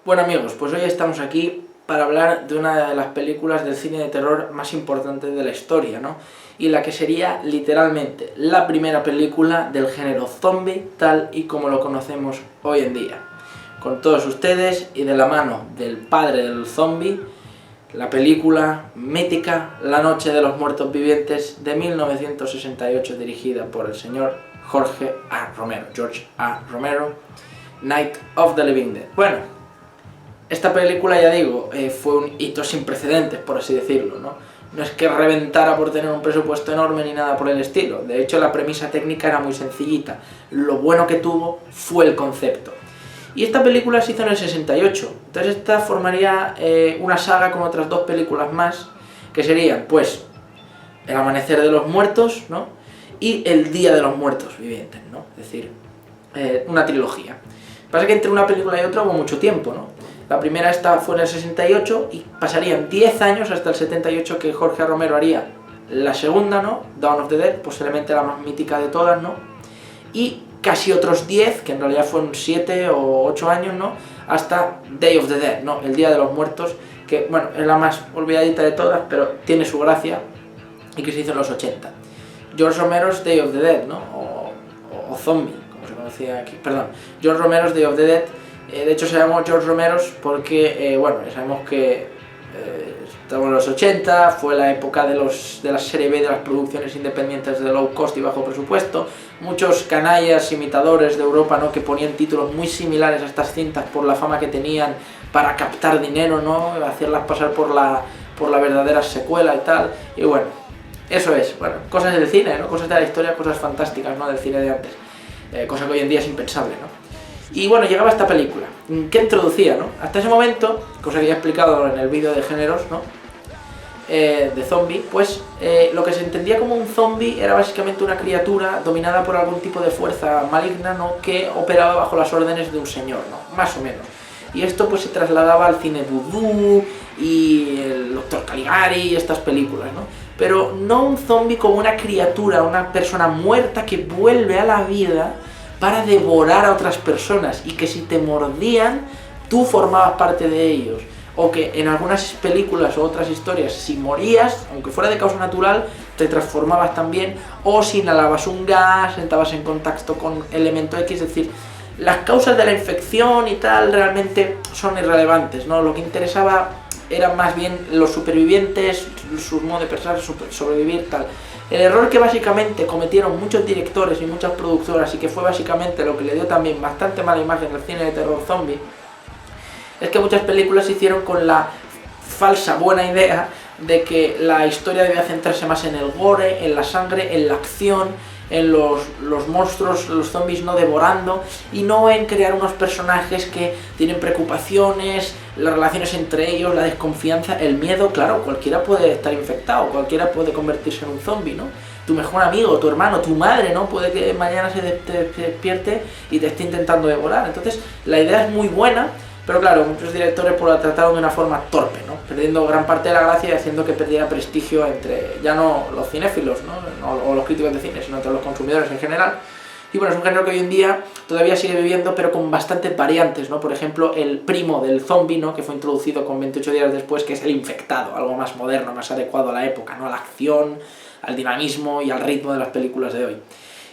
Bueno amigos, pues hoy estamos aquí para hablar de una de las películas del cine de terror más importantes de la historia, ¿no? Y la que sería literalmente la primera película del género zombie tal y como lo conocemos hoy en día. Con todos ustedes y de la mano del padre del zombie, la película mítica La Noche de los Muertos Vivientes de 1968, dirigida por el señor George A. Romero, Night of the Living Dead. Bueno, esta película, ya digo, fue un hito sin precedentes, por así decirlo, ¿no? No es que reventara por tener un presupuesto enorme ni nada por el estilo. De hecho, la premisa técnica era muy sencillita. Lo bueno que tuvo fue el concepto. Y esta película se hizo en el 68. Entonces esta formaría una saga con otras dos películas más, que serían, pues, El Amanecer de los Muertos, ¿no? Y El Día de los Muertos Vivientes, ¿no? Es decir, una trilogía. Pasa que entre una película y otra hubo mucho tiempo, ¿no? La primera esta fue en el 68 y pasarían 10 años hasta el 78 que George Romero haría la segunda, ¿no? Dawn of the Dead, posiblemente la más mítica de todas, ¿no? Y casi otros 10, que en realidad fueron 7 o 8 años, ¿no? Hasta Day of the Dead, ¿no? El Día de los Muertos, que, bueno, es la más olvidadita de todas, pero tiene su gracia y que se hizo en los 80. George Romero's Day of the Dead, ¿no? O Zombie, como se conocía aquí, perdón. George Romero's Day of the Dead. De hecho se llamó George Romero's porque, bueno, ya sabemos que estamos en los 80, fue la época de la serie B, de las producciones independientes de low cost y bajo presupuesto. Muchos canallas imitadores de Europa, ¿no? Que ponían títulos muy similares a estas cintas por la fama que tenían para captar dinero, ¿no? Hacerlas pasar por la verdadera secuela y tal. Y bueno, eso es, bueno, cosas del cine, ¿no? Cosas de la historia, cosas fantásticas, ¿no? Del cine de antes. Cosa que hoy en día es impensable, ¿no? Y bueno, llegaba esta película. ¿Qué introducía, no? Hasta ese momento, cosa que ya he explicado en el vídeo de géneros, ¿no? De zombie, pues lo que se entendía como un zombie era básicamente una criatura dominada por algún tipo de fuerza maligna, ¿no? Que operaba bajo las órdenes de un señor, ¿no? Más o menos. Y esto pues se trasladaba al cine vudú y el Dr. Caligari y estas películas, ¿no? Pero no un zombie como una criatura, una persona muerta que vuelve a la vida para devorar a otras personas y que si te mordían, tú formabas parte de ellos. O que en algunas películas o otras historias, si morías, aunque fuera de causa natural, te transformabas también, o si inhalabas un gas, entrabas en contacto con elemento X, es decir, las causas de la infección y tal realmente son irrelevantes, ¿no? Lo que interesaba eran más bien los supervivientes, su modo de pensar, sobrevivir, tal. El error que básicamente cometieron muchos directores y muchas productoras, y que fue básicamente lo que le dio también bastante mala imagen al cine de terror zombie, es que muchas películas se hicieron con la falsa buena idea de que la historia debía centrarse más en el gore, en la sangre, en la acción, en los monstruos, los zombies no devorando, y no en crear unos personajes que tienen preocupaciones, las relaciones entre ellos, la desconfianza, el miedo. Claro, cualquiera puede estar infectado, cualquiera puede convertirse en un zombie, ¿no? Tu mejor amigo, tu hermano, tu madre, ¿no? Puede que mañana se despierte y te esté intentando devorar. Entonces, la idea es muy buena, pero claro, muchos directores pues la trataron de una forma torpe, ¿no? Perdiendo gran parte de la gracia y haciendo que perdiera prestigio entre, ya no los cinéfilos, ¿no? O los críticos de cine, sino entre los consumidores en general. Y bueno, es un género que hoy en día todavía sigue viviendo, pero con bastantes variantes, ¿no? Por ejemplo, el primo del zombie, ¿no? Que fue introducido con 28 días después, que es el infectado, algo más moderno, más adecuado a la época, ¿no? A la acción, al dinamismo y al ritmo de las películas de hoy.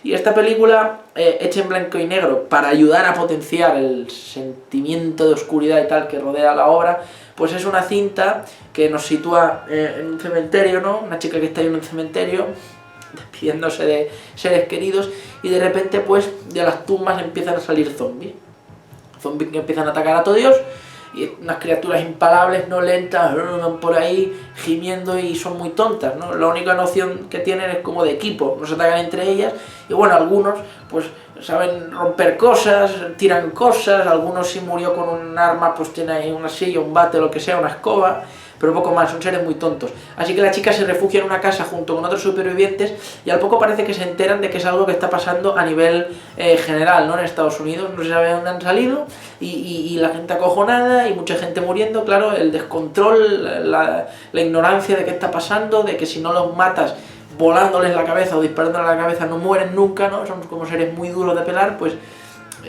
Y esta película, hecha en blanco y negro para ayudar a potenciar el sentimiento de oscuridad y tal que rodea la obra, pues es una cinta que nos sitúa en un cementerio, ¿no? Una chica que está en un cementerio despidiéndose de seres queridos, y de repente pues de las tumbas empiezan a salir zombies que empiezan a atacar a todos Dios, y unas criaturas impalables, no lentas, van por ahí gimiendo y son muy tontas, ¿no? La única noción que tienen es como de equipo, no se atacan entre ellas, y bueno, algunos pues saben romper cosas, tiran cosas, algunos si murió con un arma pues tiene ahí una silla, un bate, lo que sea, una escoba, pero poco más, son seres muy tontos. Así que la chica se refugia en una casa junto con otros supervivientes, y al poco parece que se enteran de que es algo que está pasando a nivel general, ¿no? En Estados Unidos, no se sabe dónde han salido, y la gente acojonada, y mucha gente muriendo, claro, el descontrol, la ignorancia de qué está pasando, de que si no los matas volándoles la cabeza o disparándoles la cabeza no mueren nunca, ¿no? Son como seres muy duros de pelar, pues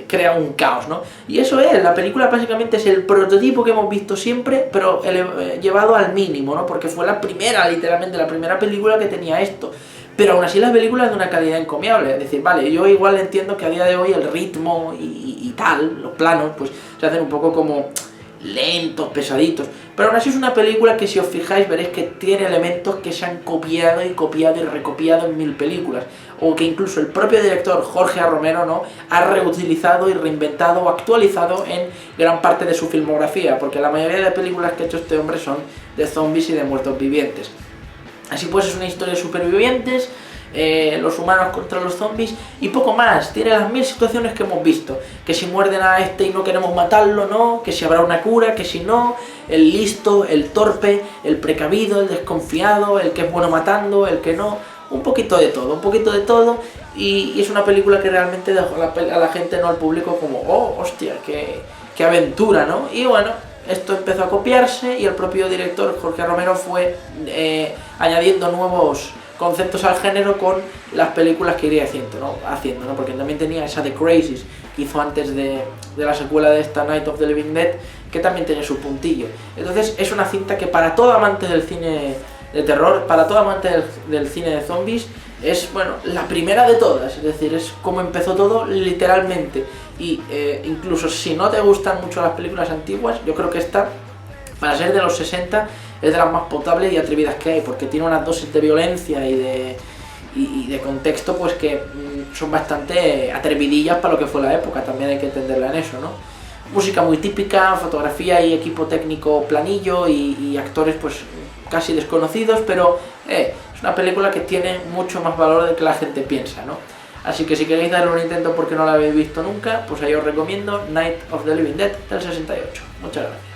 crea un caos, ¿no? Y eso es, la película básicamente es el prototipo que hemos visto siempre, pero llevado al mínimo, ¿no? Porque fue la primera, literalmente, la primera película que tenía esto. Pero aún así la película es de una calidad encomiable, es decir, vale, yo igual entiendo que a día de hoy el ritmo y tal, los planos, pues se hacen un poco como lentos, pesaditos, pero aún así es una película que si os fijáis veréis que tiene elementos que se han copiado y recopiado en 1000 películas, o que incluso el propio director Jorge A. Romero, ¿no?, ha reutilizado y reinventado o actualizado en gran parte de su filmografía, porque la mayoría de películas que ha hecho este hombre son de zombies y de muertos vivientes. Así pues es una historia de supervivientes, los humanos contra los zombies y poco más. Tiene las 1000 situaciones que hemos visto, que si muerden a este y no queremos matarlo, no, que si habrá una cura, que si no, el listo, el torpe, el precavido, el desconfiado, el que es bueno matando, el que no, un poquito de todo, y es una película que realmente dejó a la gente, no al público, como, oh, hostia, qué aventura, ¿no? Y bueno, esto empezó a copiarse y el propio director Jorge Romero fue añadiendo nuevos conceptos al género con las películas que iría haciendo, ¿no? Porque también tenía esa The Crazies que hizo antes de la secuela de esta Night of the Living Dead, que también tenía su puntillo. Entonces es una cinta que para todo amante del cine de terror, para todo amante del cine de zombies, es, bueno, la primera de todas, es decir, es como empezó todo literalmente. Y incluso si no te gustan mucho las películas antiguas, yo creo que esta, para ser de los 60, es de las más potables y atrevidas que hay, porque tiene unas dosis de violencia y de contexto pues que son bastante atrevidillas para lo que fue la época, también hay que entenderla en eso, ¿no? Música muy típica, fotografía y equipo técnico planillo y actores pues casi desconocidos, pero es una película que tiene mucho más valor del que la gente piensa, ¿no? Así que si queréis darle un intento porque no la habéis visto nunca, pues ahí os recomiendo Night of the Living Dead del 68. Muchas gracias.